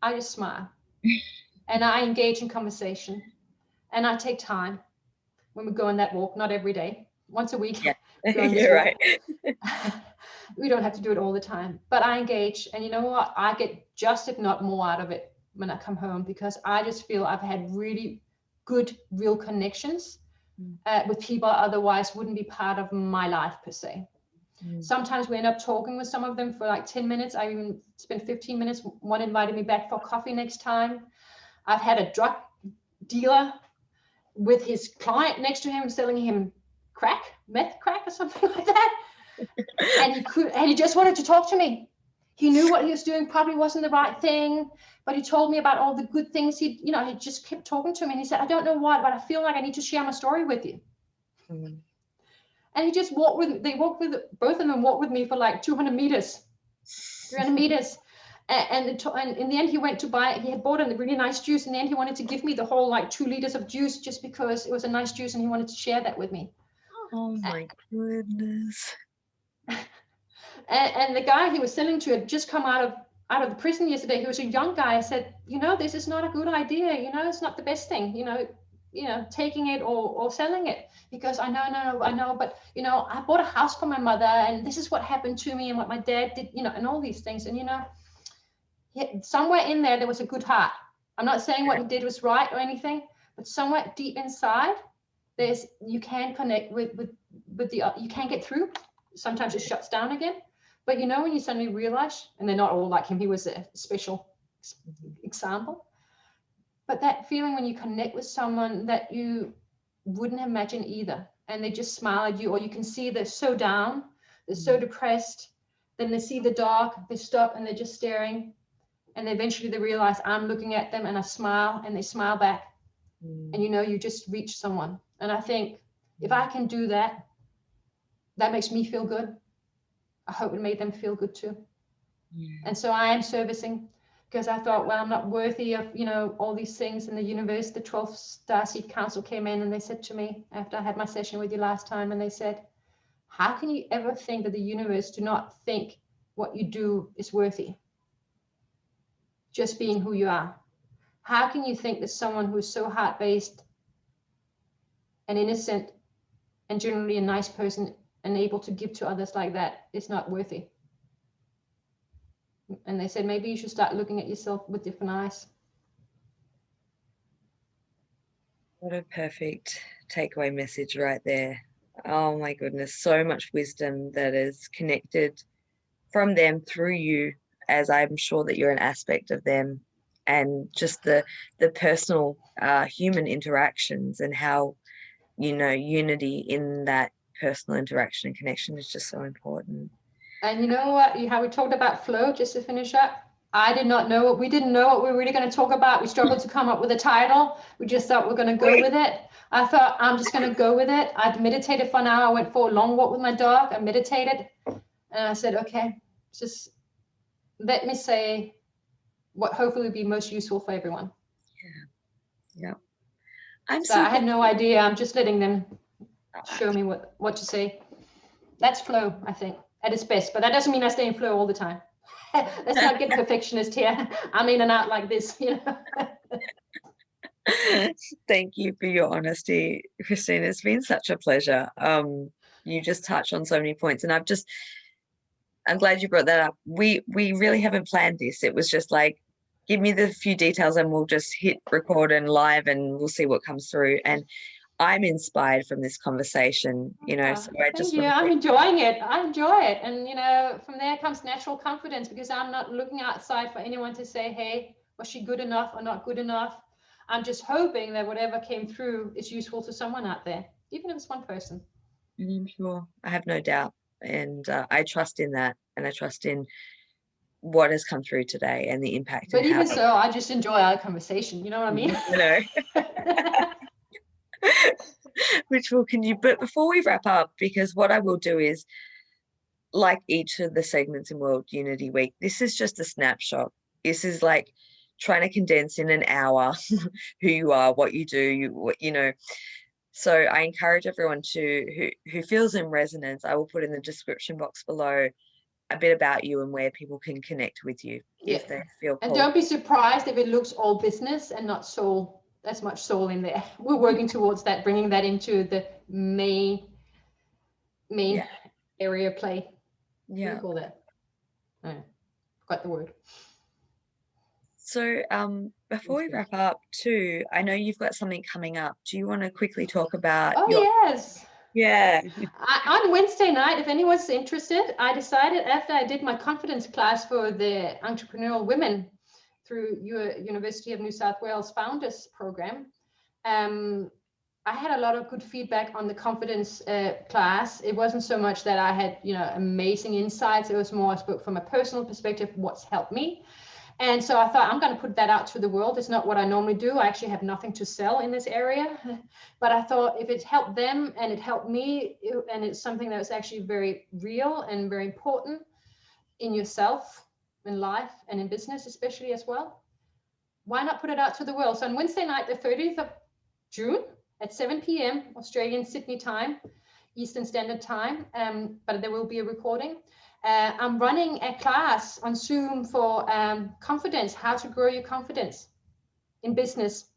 I just smile. And I engage in conversation. And I take time when we go on that walk, not every day, once a week. Yeah, you're right. We don't have to do it all the time, but I engage. And you know what? I get just, if not more, out of it when I come home, because I just feel I've had really good, real connections with people otherwise wouldn't be part of my life per se. Sometimes we end up talking with some of them for like 10 minutes. I even spent 15 minutes. One invited me back for coffee next time. I've had a drug dealer with his client next to him selling him meth crack or something like that. And he just wanted to talk to me. He knew what he was doing probably wasn't the right thing, but he told me about all the good things he just kept talking to me. And he said, I don't know why, but I feel like I need to share my story with you. And he just both of them walked with me for like 200 meters, 300 meters. And in the end, he had bought a really nice juice. In the end, he wanted to give me the whole like 2 liters of juice just because it was a nice juice and he wanted to share that with me. Oh my goodness. And the guy he was selling to had just come out of the prison yesterday. He was a young guy. I said, this is not a good idea. It's not the best thing, taking it or selling it, because I know, but I bought a house for my mother, and this is what happened to me and what my dad did, and all these things. And somewhere in there was a good heart. I'm not saying what he did was right or anything, but somewhere deep inside, you can connect with you can't get through. Sometimes it shuts down again. But when you suddenly realize, and they're not all like him, he was a special example. But that feeling when you connect with someone that you wouldn't imagine either, and they just smile at you, or you can see they're so down, they're so depressed, Then they see the dark, they stop and they're just staring. And eventually they realize I'm looking at them, and I smile and they smile back. And you just reach someone. And I think if I can do that, that makes me feel good. I hope it made them feel good too. And so I am servicing, because I thought, well, I'm not worthy of, all these things in the universe. The 12th Starseed Council came in and they said to me, after I had my session with you last time, and they said, how can you ever think that the universe do not think what you do is worthy? Just being who you are. How can you think that someone who is so heart-based and innocent and generally a nice person and able to give to others like that is not worthy? And they said, maybe you should start looking at yourself with different eyes. What a perfect takeaway message right there. Oh my goodness, so much wisdom that is connected from them through you, as I'm sure that you're an aspect of them, and just the personal human interactions, and how unity in that personal interaction and connection is just so important. And you know what, how we talked about flow, just to finish up, we didn't know what we were really going to talk about. We struggled to come up with a title. We just thought we're going to go with it. I thought, I'm just going to go with it. I'd meditated for an hour. I went for a long walk with my dog. I meditated, and I said, okay, just let me say what hopefully will be most useful for everyone. Yeah. I had no idea. I'm just letting them show me what to say. That's flow, I think, at its best. But that doesn't mean I stay in flow all the time. Let's not get perfectionist here. I'm in and out like this, Thank you for your honesty, Kristine. It's been such a pleasure. You just touched on so many points, and I'm glad you brought that up. We really haven't planned this. It was just like, give me the few details and we'll just hit record and live and we'll see what comes through. And I'm inspired from this conversation, so I just I'm enjoying it. I enjoy it. And, from there comes natural confidence, because I'm not looking outside for anyone to say, hey, was she good enough or not good enough? I'm just hoping that whatever came through is useful to someone out there, even if it's one person. I'm sure. I have no doubt. And I trust in that. And I trust in what has come through today and the impact. But even so, I just enjoy our conversation. You know what I mean? Which will continue. But before we wrap up, because what I will do is, like each of the segments in World Unity Week, this is just a snapshot. This is like trying to condense in an hour who you are, what you do, So I encourage everyone who feels in resonance, I will put in the description box below a bit about you and where people can connect with you if they feel called. And don't be surprised if it looks all business and not soul. There's much soul in there. We're working towards that, bringing that into the main area of play. Yeah. What do you call that? I forgot the word. So before we wrap up too, I know you've got something coming up. Do you want to quickly talk about yes. Yeah. On Wednesday night, if anyone's interested, I decided after I did my confidence class for the entrepreneurial women through University of New South Wales Founders Program, I had a lot of good feedback on the confidence class. It wasn't so much that I had, amazing insights. It was more I spoke from a personal perspective, what's helped me. And so I thought, I'm going to put that out to the world. It's not what I normally do. I actually have nothing to sell in this area. But I thought if it helped them and it helped me, and it's something that was actually very real and very important in yourself, in life, and in business especially as well, why not put it out to the world? So on Wednesday night, the 30th of June at 7 p.m. Australian Sydney time, Eastern Standard Time, but there will be a recording. I'm running a class on Zoom for confidence, how to grow your confidence in business.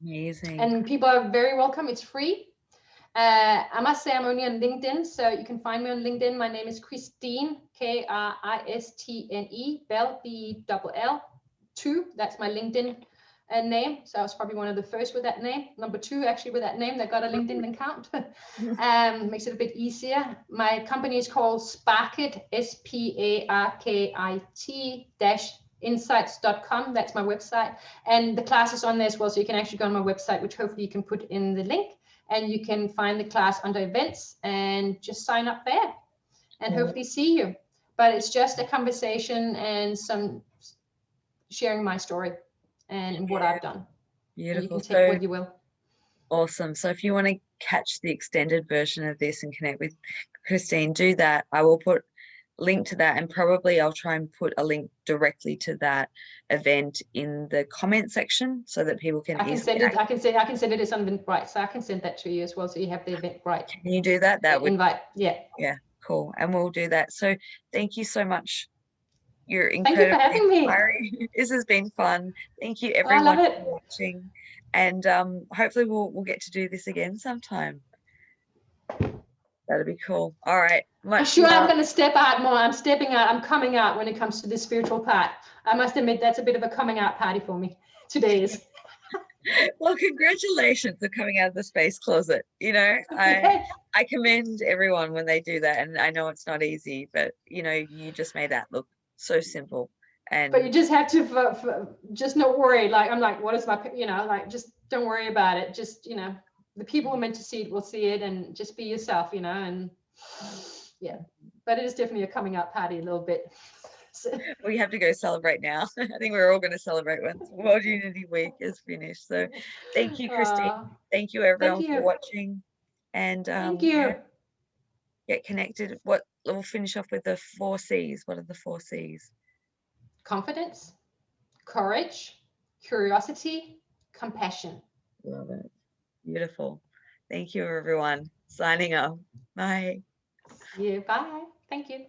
Amazing. And people are very welcome. It's free. I must say I'm only on LinkedIn, so you can find me on LinkedIn. My name is Kristine, Kristne, Bell, Bell, 2. That's my LinkedIn name. So I was probably one of the first with that name. Number 2 actually with that name that got a LinkedIn account. Makes it a bit easier. My company is called Sparkit, SPARKIT-insights.com. That's my website. And the class is on there as well. So you can actually go on my website, which hopefully you can put in the link, and you can find the class under events and just sign up there and hopefully see you. but it's just a conversation and some sharing my story and what I've done. Beautiful. And you can take what you will. Awesome. So if you want to catch the extended version of this and connect with Kristine, do that. I will put link to that, and probably I'll try and put a link directly to that event in the comment section so that people can easily I can send it as an Eventbrite, so I can send that to you as well, so you have the Eventbrite. Can you do that? That would invite. Yeah, cool. And we'll do that. So thank you so much. You're thank you for incredibly having me. inspiring. This has been fun. Thank you I everyone love it. for watching, and hopefully we'll get to do this again sometime. That'd be cool. All right. I'm sure I'm going to step out more. I'm stepping out. I'm coming out when it comes to the spiritual part. I must admit that's a bit of a coming out party for me. Today is. Well, congratulations for coming out of the space closet. You know, I commend everyone when they do that, and I know it's not easy, but you know, you just made that look so simple. And but you just have to just not worry. Like I'm like, what is my, you know, like just don't worry about it. Just, you know, the people who are meant to see it will see it, and just be yourself, you know. And yeah, but it is definitely a coming out party a little bit. So. We have to go celebrate now. I think we're all going to celebrate once World Unity Week is finished. So thank you, Kristine. Thank you everyone for watching. And thank you. Get connected. We'll finish off with the 4 C's. What are the 4 C's? Confidence, courage, curiosity, compassion. Love it. Beautiful. Thank you, everyone. Signing off. Bye. Yeah, bye. Thank you.